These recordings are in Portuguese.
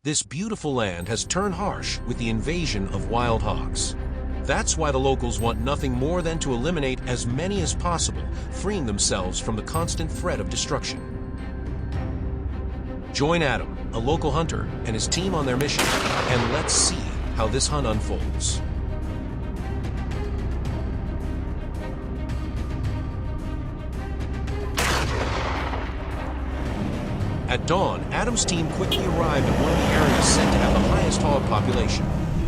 This beautiful land has turned harsh with the invasion of wild hogs. That's why the locals want nothing more than to eliminate as many as possible, freeing themselves from the constant threat of destruction. Join Adam, a local hunter, and his team on their mission, and let's see how this hunt unfolds. At dawn, Adam's team quickly arrived at one of the areas said to have the highest hog population.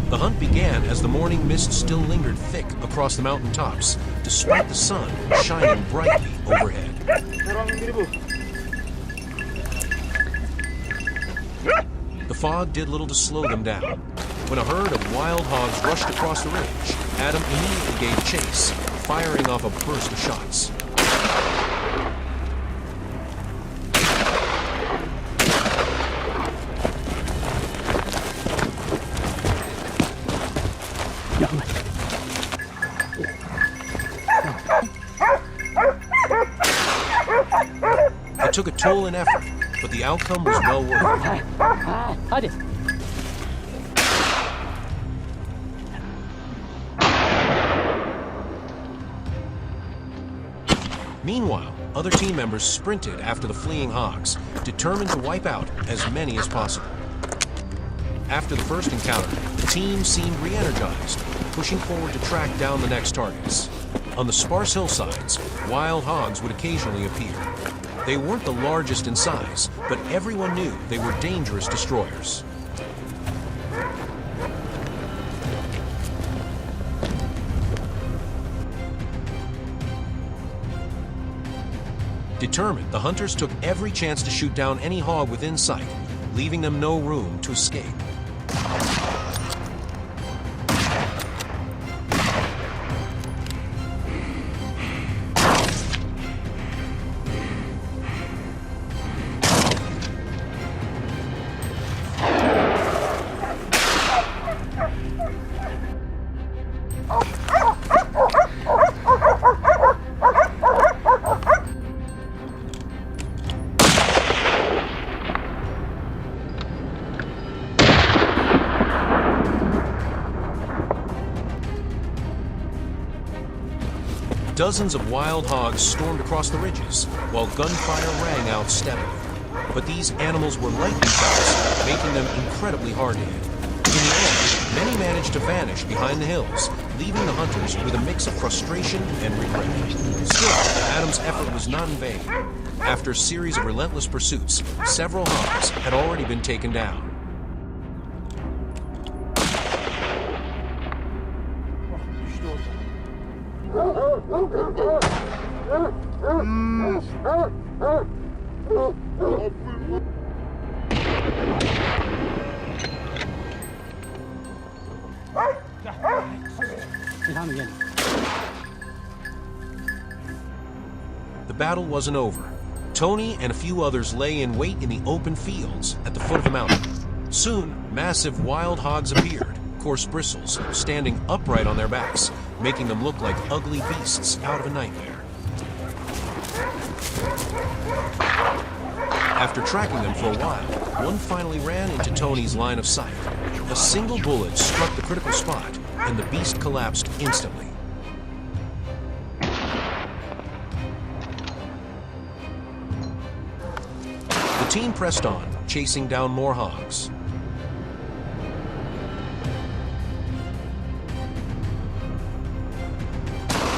The hunt began as the morning mist still lingered thick across the mountain tops, despite the sun shining brightly overhead. The fog did little to slow them down. When a herd of wild hogs rushed across the ridge, Adam immediately gave chase, firing off a burst of shots. It took a toll and effort, but the outcome was well worth it. Meanwhile, other team members sprinted after the fleeing hogs, determined to wipe out as many as possible. After the first encounter, the team seemed re-energized, pushing forward to track down the next targets. On the sparse hillsides, wild hogs would occasionally appear. They weren't the largest in size, but everyone knew they were dangerous destroyers. Determined, the hunters took every chance to shoot down any hog within sight, leaving them no room to escape. Dozens of wild hogs stormed across the ridges, while gunfire rang out steadily. But these animals were lightning bolts, making them incredibly hard to hit. In the end, many managed to vanish behind the hills, leaving the hunters with a mix of frustration and regret. Still, Adam's effort was not in vain. After a series of relentless pursuits, several hogs had already been taken down. The battle wasn't over. Tony and a few others lay in wait in the open fields at the foot of the mountain. Soon, massive wild hogs appeared, coarse bristles standing upright on their backs, making them look like ugly beasts out of a nightmare. After tracking them for a while, one finally ran into Tony's line of sight. A single bullet struck the critical spot, and the beast collapsed instantly. The team pressed on, chasing down more hogs.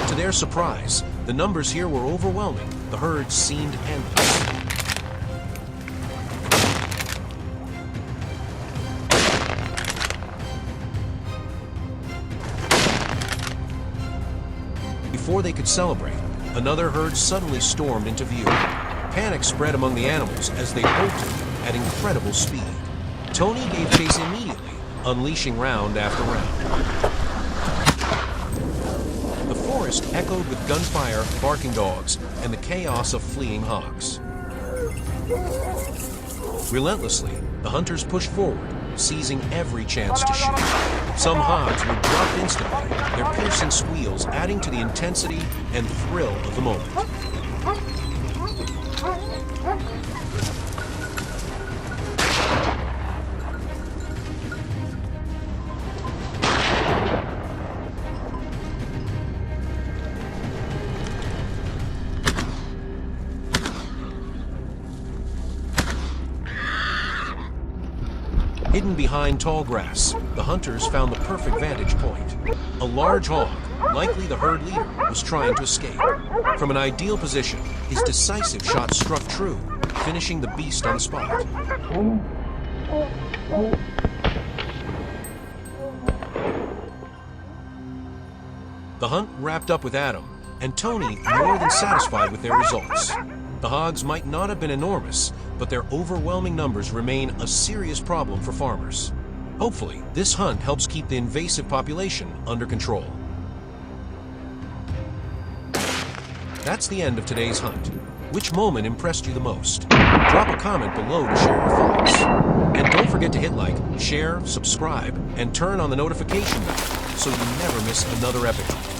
To their surprise, the numbers here were overwhelming. The herd seemed endless. Before they could celebrate, another herd suddenly stormed into view. Panic spread among the animals as they bolted at incredible speed. Tony gave chase immediately, unleashing round after round. The forest echoed with gunfire, barking dogs, and the chaos of fleeing hogs. Relentlessly, the hunters pushed forward, seizing every chance to shoot. Some hogs would drop instantly, their piercing squeals adding to the intensity and thrill of the moment. Hidden behind tall grass, the hunters found the perfect vantage point. A large hog, likely the herd leader, was trying to escape. From an ideal position, his decisive shot struck true, finishing the beast on the spot. The hunt wrapped up with Adam and Tony more than satisfied with their results. The hogs might not have been enormous, but their overwhelming numbers remain a serious problem for farmers. Hopefully, this hunt helps keep the invasive population under control. That's the end of today's hunt. Which moment impressed you the most? Drop a comment below to share your thoughts. And don't forget to hit like, share, subscribe, and turn on the notification bell so you never miss another epic hunt.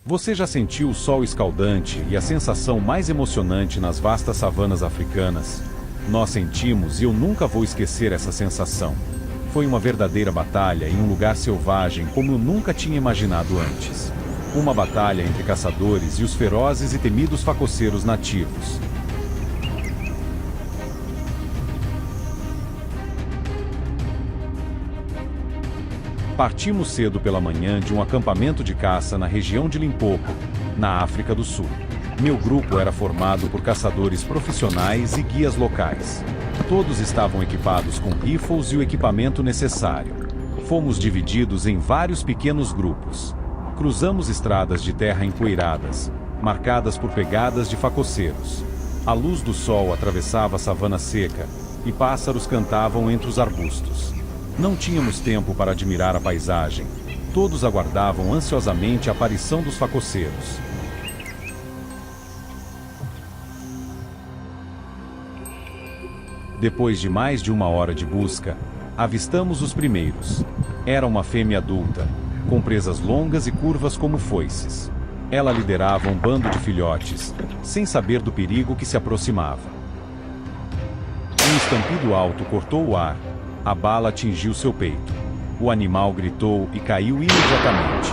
Você já sentiu o sol escaldante e a sensação mais emocionante nas vastas savanas africanas? Nós sentimos e eu nunca vou esquecer essa sensação. Foi uma verdadeira batalha em um lugar selvagem como eu nunca tinha imaginado antes. Uma batalha entre caçadores e os ferozes e temidos facoceiros nativos. Partimos cedo pela manhã de um acampamento de caça na região de Limpopo, na África do Sul. Meu grupo era formado por caçadores profissionais e guias locais. Todos estavam equipados com rifles e o equipamento necessário. Fomos divididos em vários pequenos grupos. Cruzamos estradas de terra empoeiradas, marcadas por pegadas de facoceiros. A luz do sol atravessava a savana seca, e pássaros cantavam entre os arbustos. Não tínhamos tempo para admirar a paisagem. Todos aguardavam ansiosamente a aparição dos facoceiros. Depois de mais de 1 hora de busca, avistamos os primeiros. Era uma fêmea adulta, com presas longas e curvas como foices. Ela liderava um bando de filhotes, sem saber do perigo que se aproximava. Um estampido alto cortou o ar. A bala atingiu seu peito. O animal gritou e caiu imediatamente.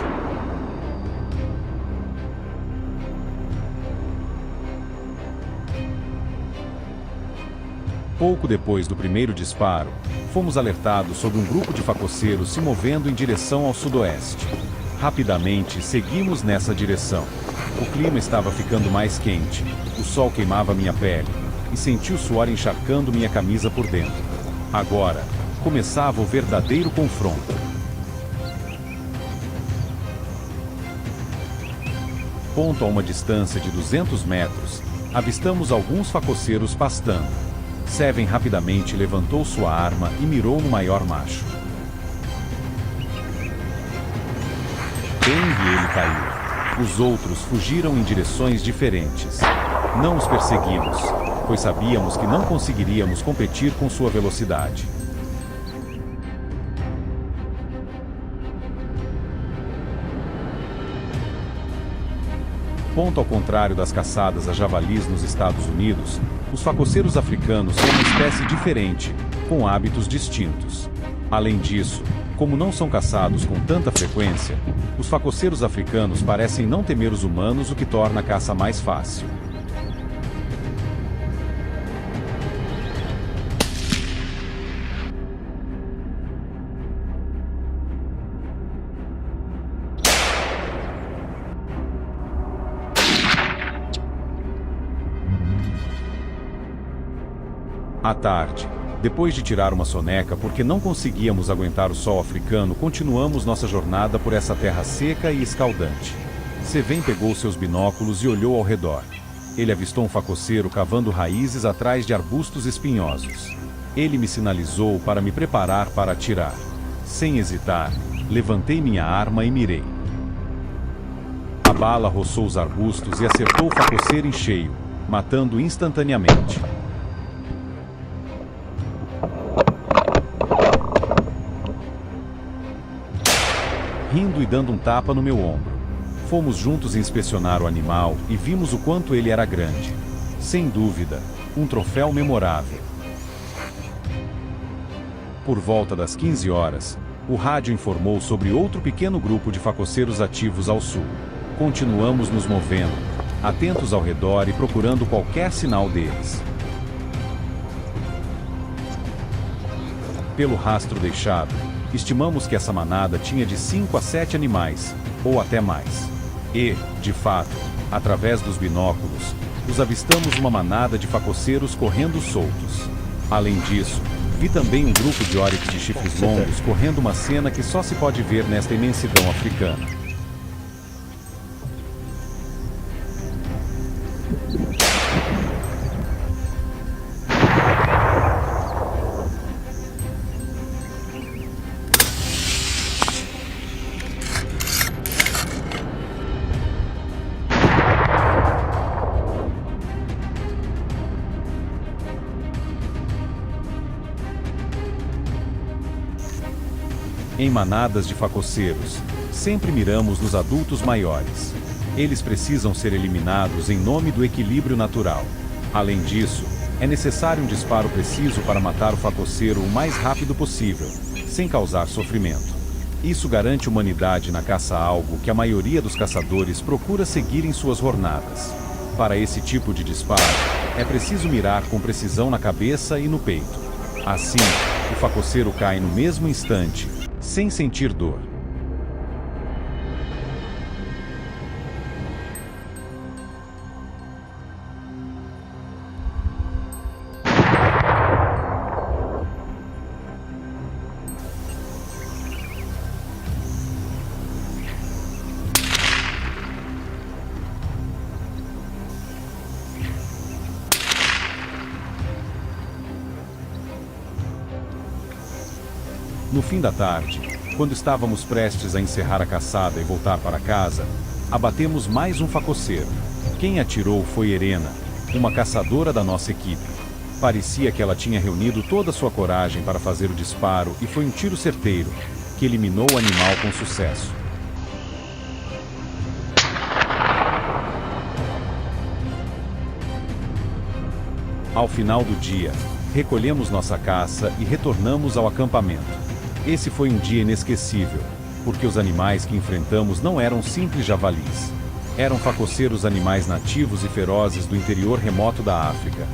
Pouco depois do primeiro disparo, fomos alertados sobre um grupo de facoceiros se movendo em direção ao sudoeste. Rapidamente, seguimos nessa direção. O clima estava ficando mais quente, o sol queimava minha pele, e senti o suor encharcando minha camisa por dentro. Agora, começava o verdadeiro confronto. Ponto a uma distância de 200 metros, avistamos alguns facoceiros pastando. Seven rapidamente levantou sua arma e mirou no maior macho. Bem, e ele caiu. Os outros fugiram em direções diferentes. Não os perseguimos, pois sabíamos que não conseguiríamos competir com sua velocidade. Ponto ao contrário das caçadas a javalis nos Estados Unidos, os facoceiros africanos são uma espécie diferente, com hábitos distintos. Além disso, como não são caçados com tanta frequência, os facoceiros africanos parecem não temer os humanos, o que torna a caça mais fácil. À tarde, depois de tirar uma soneca porque não conseguíamos aguentar o sol africano, continuamos nossa jornada por essa terra seca e escaldante. Seven pegou seus binóculos e olhou ao redor. Ele avistou um facoceiro cavando raízes atrás de arbustos espinhosos. Ele me sinalizou para me preparar para atirar. Sem hesitar, levantei minha arma e mirei. A bala roçou os arbustos e acertou o facoceiro em cheio, matando instantaneamente. Rindo e dando um tapa no meu ombro. Fomos juntos inspecionar o animal e vimos o quanto ele era grande. Sem dúvida, um troféu memorável. Por volta das 15 horas, o rádio informou sobre outro pequeno grupo de facoceiros ativos ao sul. Continuamos nos movendo, atentos ao redor e procurando qualquer sinal deles. Pelo rastro deixado, estimamos que essa manada tinha de 5 a 7 animais, ou até mais. E, de fato, através dos binóculos, os avistamos uma manada de facoceiros correndo soltos. Além disso, vi também um grupo de oryx de chifres longos correndo uma cena que só se pode ver nesta imensidão africana. Em manadas de facoceiros, sempre miramos nos adultos maiores. Eles precisam ser eliminados em nome do equilíbrio natural. Além disso, é necessário um disparo preciso para matar o facoceiro o mais rápido possível, sem causar sofrimento. Isso garante humanidade na caça-alvo que a maioria dos caçadores procura seguir em suas jornadas. Para esse tipo de disparo, é preciso mirar com precisão na cabeça e no peito. Assim, o facoceiro cai no mesmo instante, sem sentir dor. No fim da tarde, quando estávamos prestes a encerrar a caçada e voltar para casa, abatemos mais um facoceiro. Quem atirou foi Helena, uma caçadora da nossa equipe. Parecia que ela tinha reunido toda a sua coragem para fazer o disparo e foi um tiro certeiro, que eliminou o animal com sucesso. Ao final do dia, recolhemos nossa caça e retornamos ao acampamento. Esse foi um dia inesquecível, porque os animais que enfrentamos não eram simples javalis. Eram facoceiros animais nativos e ferozes do interior remoto da África.